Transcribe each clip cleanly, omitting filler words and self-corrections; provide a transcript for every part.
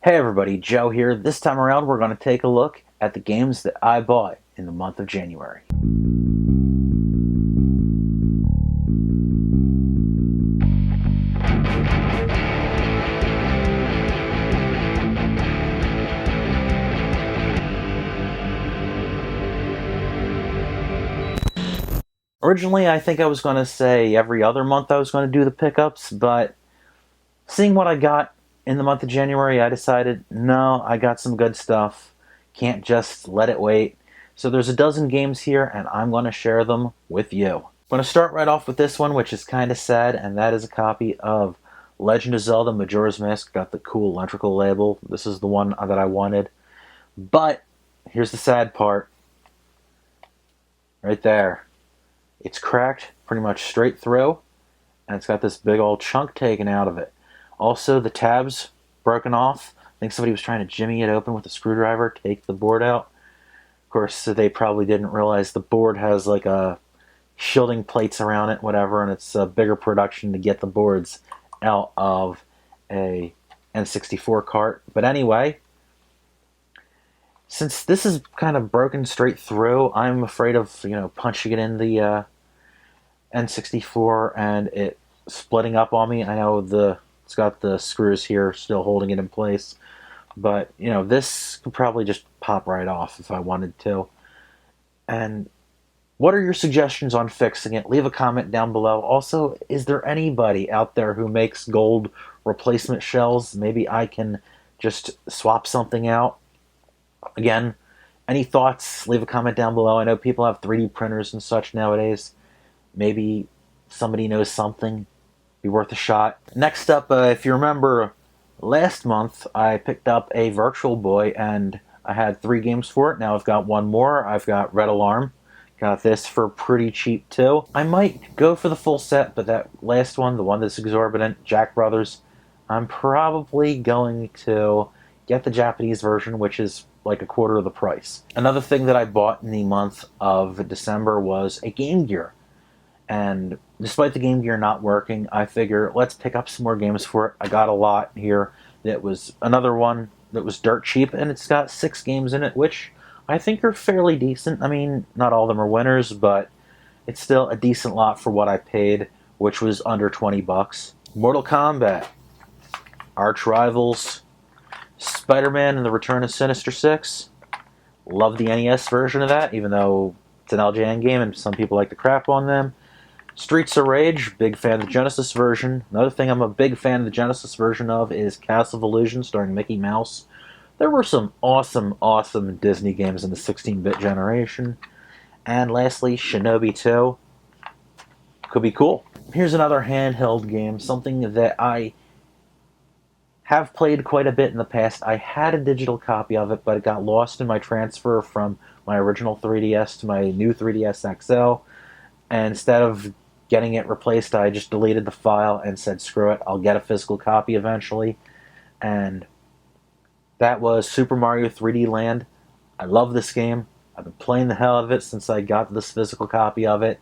Hey everybody, Joe here. This time around we're going to take a look at the games that I bought in the month of January. Originally I think I was going to say every other month I was going to do the pickups, but seeing what I got in the month of January, I decided, no, I got some good stuff. Can't just let it wait. So there's a dozen games here, and I'm going to share them with you. I'm going to start right off with this one, which is kind of sad, and that is a copy of Legend of Zelda Majora's Mask. Got the cool electrical label. This is the one that I wanted. But here's the sad part. Right there. It's cracked pretty much straight through, and it's got this big old chunk taken out of it. Also, the tabs broken off. I think somebody was trying to jimmy it open with a screwdriver, take the board out. Of course, they probably didn't realize the board has like a shielding plates around it, whatever, and it's a bigger production to get the boards out of a N64 cart. But anyway, since this is kind of broken straight through, I'm afraid of punching it in the N64 and it splitting up on me. I know it's got the screws here still holding it in place, but this could probably just pop right off if I wanted to. And what are your suggestions on fixing it? Leave a comment down below. Also, is there anybody out there who makes gold replacement shells? Maybe I can just swap something out. Again, any thoughts? Leave a comment down below. I know people have 3D printers and such nowadays. Maybe somebody knows something. Be worth a shot. Next up, if you remember, last month I picked up a Virtual Boy and I had 3 games for it. Now I've got one more. I've got Red Alarm. Got this for pretty cheap too. I might go for the full set, but that last one, the one that's exorbitant, Jack Brothers, I'm probably going to get the Japanese version, which is like a quarter of the price. Another thing that I bought in the month of December was a Game Gear. And despite the Game Gear not working, I figure let's pick up some more games for it. I got a lot here. That was another one that was dirt cheap, and it's got 6 games in it, which I think are fairly decent. I mean, not all of them are winners, but it's still a decent lot for what I paid, which was under 20 bucks. Mortal Kombat, Arch Rivals, Spider-Man and the Return of Sinister Six. Love the NES version of that, even though it's an LJN game and some people like to crap on them. Streets of Rage, big fan of the Genesis version. Another thing I'm a big fan of the Genesis version of is Castle of Illusion starring Mickey Mouse. There were some awesome Disney games in the 16-bit generation. And lastly, Shinobi 2. Could be cool. Here's another handheld game, something that I have played quite a bit in the past. I had a digital copy of it, but it got lost in my transfer from my original 3DS to my new 3DS XL. And instead of getting it replaced, I just deleted the file and said, screw it, I'll get a physical copy eventually. And that was Super Mario 3D Land. I love this game. I've been playing the hell out of it since I got this physical copy of it.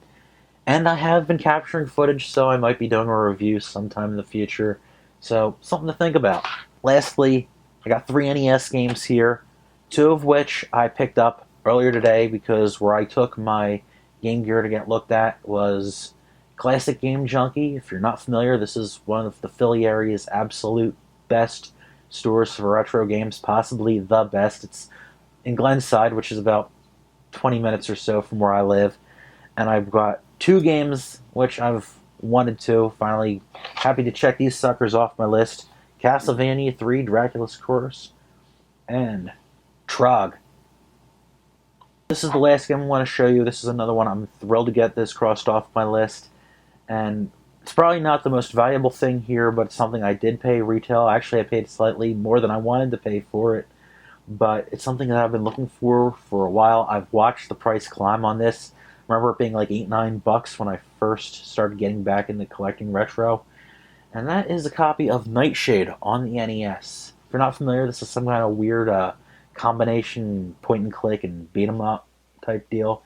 And I have been capturing footage, so I might be doing a review sometime in the future. So, something to think about. Lastly, I got 3 NES games here, 2 of which I picked up earlier today because where I took my Game Gear to get looked at was Classic Game Junkie. If you're not familiar, this is one of the Philly area's absolute best stores for retro games, possibly the best. It's in Glenside, which is about 20 minutes or so from where I live. And I've got 2 games which I've wanted to. Finally, happy to check these suckers off my list. Castlevania 3, Dracula's Curse, and Trog. This is the last game I want to show you. This is another one. I'm thrilled to get this crossed off my list. And it's probably not the most valuable thing here, but it's something I did pay retail. Actually, I paid slightly more than I wanted to pay for it. But it's something that I've been looking for a while. I've watched the price climb on this. I remember it being like $8-9 when I first started getting back into collecting retro. And that is a copy of Nightshade on the NES. If you're not familiar, this is some kind of weird combination point and click and beat 'em up type deal.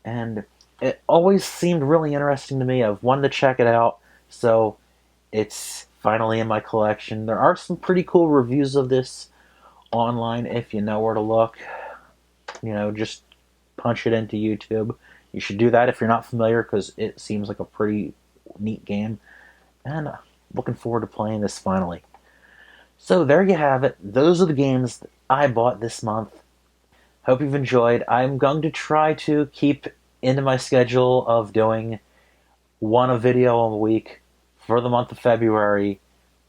And it always seemed really interesting to me. I've wanted to check it out. So it's finally in my collection. There are some pretty cool reviews of this online if you know where to look. Just punch it into YouTube. You should do that if you're not familiar because it seems like a pretty neat game. And looking forward to playing this finally. So there you have it. Those are the games that I bought this month. Hope you've enjoyed. I'm going to try to keep into my schedule of doing one a video a week for the month of February,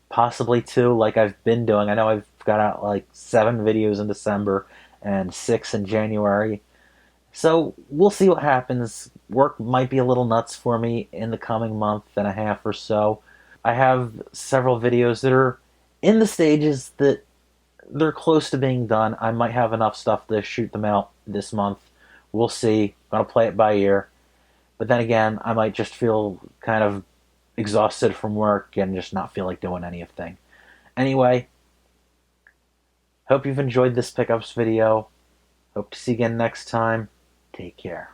possibly two, like I've been doing. I know I've got out like 7 videos in December and 6 in January. So we'll see what happens. Work might be a little nuts for me in the coming month and a half or so. I have several videos that are in the stages that they're close to being done. I might have enough stuff to shoot them out this month. We'll see. I'm gonna play it by ear. But then again, I might just feel kind of exhausted from work and just not feel like doing anything. Anyway, hope you've enjoyed this pickups video. Hope to see you again next time. Take care.